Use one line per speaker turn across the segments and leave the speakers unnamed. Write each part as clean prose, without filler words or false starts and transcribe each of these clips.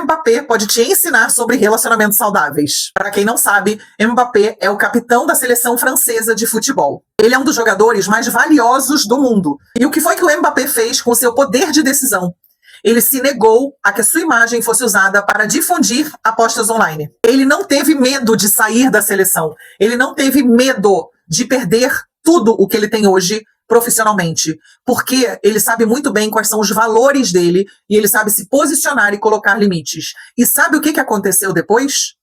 Mbappé pode te ensinar sobre relacionamentos saudáveis. Para quem não sabe, Mbappé é o capitão da seleção francesa de futebol. Ele é um dos jogadores mais valiosos do mundo. E o que foi que o Mbappé fez com seu poder de decisão? Ele se negou a que a sua imagem fosse usada para difundir apostas online. Ele não teve medo de sair da seleção. Ele não teve medo de perder tudo o que ele tem hoje profissionalmente, porque ele sabe muito bem quais são os valores dele e ele sabe se posicionar e colocar limites. E sabe o que aconteceu depois?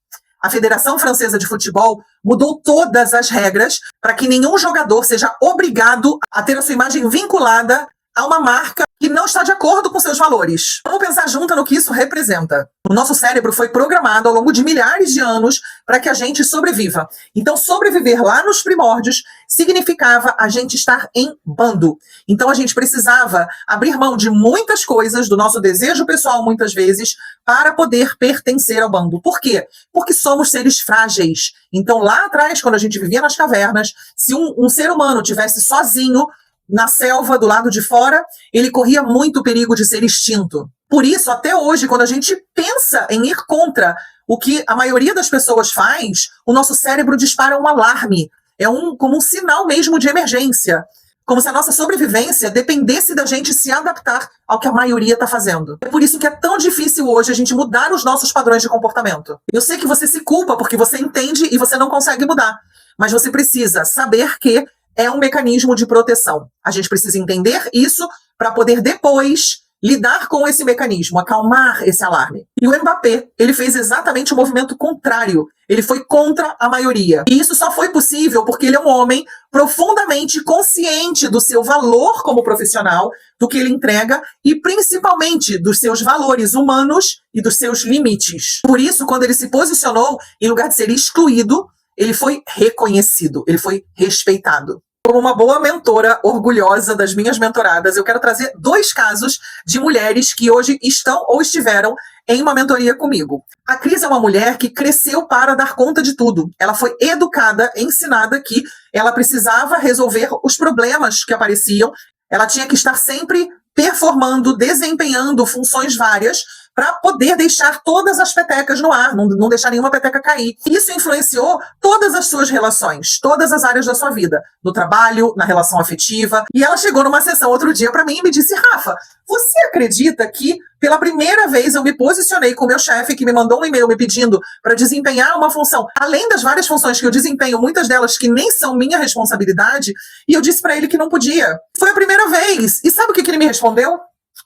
A Federação Francesa de Futebol mudou todas as regras para que nenhum jogador seja obrigado a ter a sua imagem vinculada a uma marca que não está de acordo com seus valores. Vamos pensar junto no que isso representa. O nosso cérebro foi programado ao longo de milhares de anos para que a gente sobreviva. Então, sobreviver lá nos primórdios significava a gente estar em bando. Então, a gente precisava abrir mão de muitas coisas, do nosso desejo pessoal, muitas vezes, para poder pertencer ao bando. Por quê? Porque somos seres frágeis. Então, lá atrás, quando a gente vivia nas cavernas, se um ser humano tivesse sozinho na selva, do lado de fora, ele corria muito perigo de ser extinto. Por isso, até hoje, quando a gente pensa em ir contra o que a maioria das pessoas faz, o nosso cérebro dispara um alarme. É como um sinal mesmo de emergência. Como se a nossa sobrevivência dependesse da gente se adaptar ao que a maioria está fazendo. É por isso que é tão difícil hoje a gente mudar os nossos padrões de comportamento. Eu sei que você se culpa porque você entende e você não consegue mudar. Mas você precisa saber que é um mecanismo de proteção. A gente precisa entender isso para poder depois lidar com esse mecanismo, acalmar esse alarme. E o Mbappé, ele fez exatamente o movimento contrário. Ele foi contra a maioria. E isso só foi possível porque ele é um homem profundamente consciente do seu valor como profissional, do que ele entrega e principalmente dos seus valores humanos e dos seus limites. Por isso, quando ele se posicionou, em lugar de ser excluído, ele foi reconhecido, ele foi respeitado. Como uma boa mentora orgulhosa das minhas mentoradas, eu quero trazer 2 casos de mulheres que hoje estão ou estiveram em uma mentoria comigo. A Cris é uma mulher que cresceu para dar conta de tudo. Ela foi educada, ensinada que ela precisava resolver os problemas que apareciam. Ela tinha que estar sempre performando, desempenhando funções várias para poder deixar todas as petecas no ar, não deixar nenhuma peteca cair. Isso influenciou todas as suas relações, todas as áreas da sua vida, no trabalho, na relação afetiva. E ela chegou numa sessão outro dia para mim e me disse: Rafa, você acredita que pela primeira vez eu me posicionei com o meu chefe que me mandou um e-mail me pedindo para desempenhar uma função, além das várias funções que eu desempenho, muitas delas que nem são minha responsabilidade, e eu disse para ele que não podia. Foi a primeira vez. E sabe o que ele me respondeu?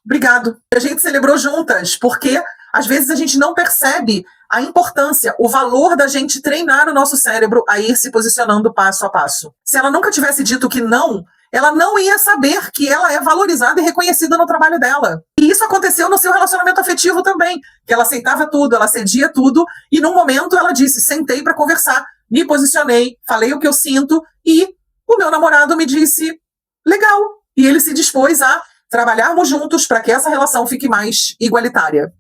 Obrigado. A gente celebrou juntas, porque às vezes a gente não percebe a importância, o valor da gente treinar o nosso cérebro a ir se posicionando passo a passo. Se ela nunca tivesse dito que não, ela não ia saber que ela é valorizada e reconhecida no trabalho dela. E isso aconteceu no seu relacionamento afetivo também, que ela aceitava tudo, ela cedia tudo, e num momento ela disse: sentei para conversar, me posicionei, falei o que eu sinto, e o meu namorado me disse: legal. E ele se dispôs a trabalharmos juntos para que essa relação fique mais igualitária.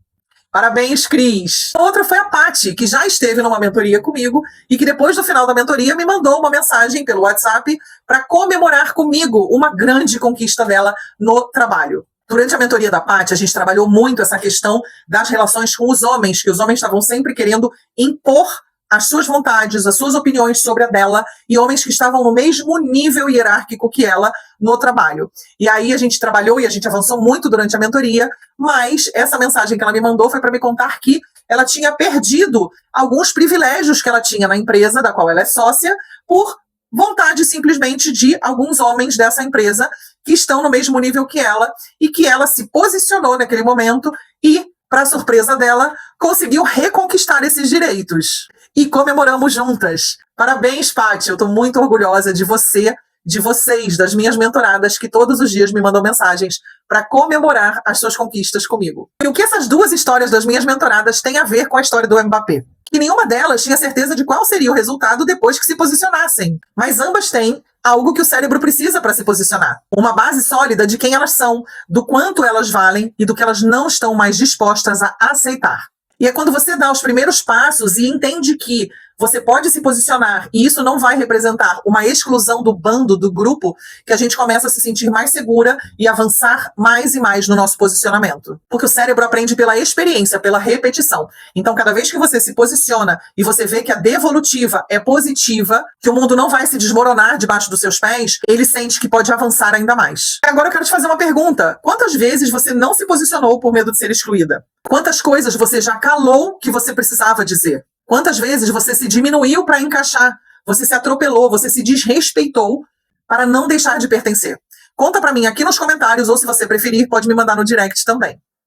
Parabéns, Cris. A outra foi a Paty, que já esteve numa mentoria comigo e que depois do final da mentoria me mandou uma mensagem pelo WhatsApp para comemorar comigo uma grande conquista dela no trabalho. Durante a mentoria da Paty, a gente trabalhou muito essa questão das relações com os homens, que os homens estavam sempre querendo impor as suas vontades, as suas opiniões sobre a dela, e homens que estavam no mesmo nível hierárquico que ela no trabalho. E aí a gente trabalhou e a gente avançou muito durante a mentoria, mas essa mensagem que ela me mandou foi para me contar que ela tinha perdido alguns privilégios que ela tinha na empresa, da qual ela é sócia, por vontade simplesmente de alguns homens dessa empresa que estão no mesmo nível que ela, e que ela se posicionou naquele momento e, para surpresa dela, conseguiu reconquistar esses direitos. E comemoramos juntas. Parabéns, Paty. Eu estou muito orgulhosa de você, de vocês, das minhas mentoradas, que todos os dias me mandam mensagens para comemorar as suas conquistas comigo. E o que essas 2 histórias das minhas mentoradas têm a ver com a história do Mbappé? Que nenhuma delas tinha certeza de qual seria o resultado depois que se posicionassem. Mas ambas têm algo que o cérebro precisa para se posicionar. Uma base sólida de quem elas são, do quanto elas valem e do que elas não estão mais dispostas a aceitar. E é quando você dá os primeiros passos e entende que você pode se posicionar e isso não vai representar uma exclusão do bando, do grupo, que a gente começa a se sentir mais segura e avançar mais e mais no nosso posicionamento. Porque o cérebro aprende pela experiência, pela repetição. Então, cada vez que você se posiciona e você vê que a devolutiva é positiva, que o mundo não vai se desmoronar debaixo dos seus pés, ele sente que pode avançar ainda mais. Agora eu quero te fazer uma pergunta. Quantas vezes você não se posicionou por medo de ser excluída? Quantas coisas você já calou que você precisava dizer? Quantas vezes você se diminuiu para encaixar? Você se atropelou, você se desrespeitou para não deixar de pertencer? Conta para mim aqui nos comentários, ou se você preferir, pode me mandar no direct também.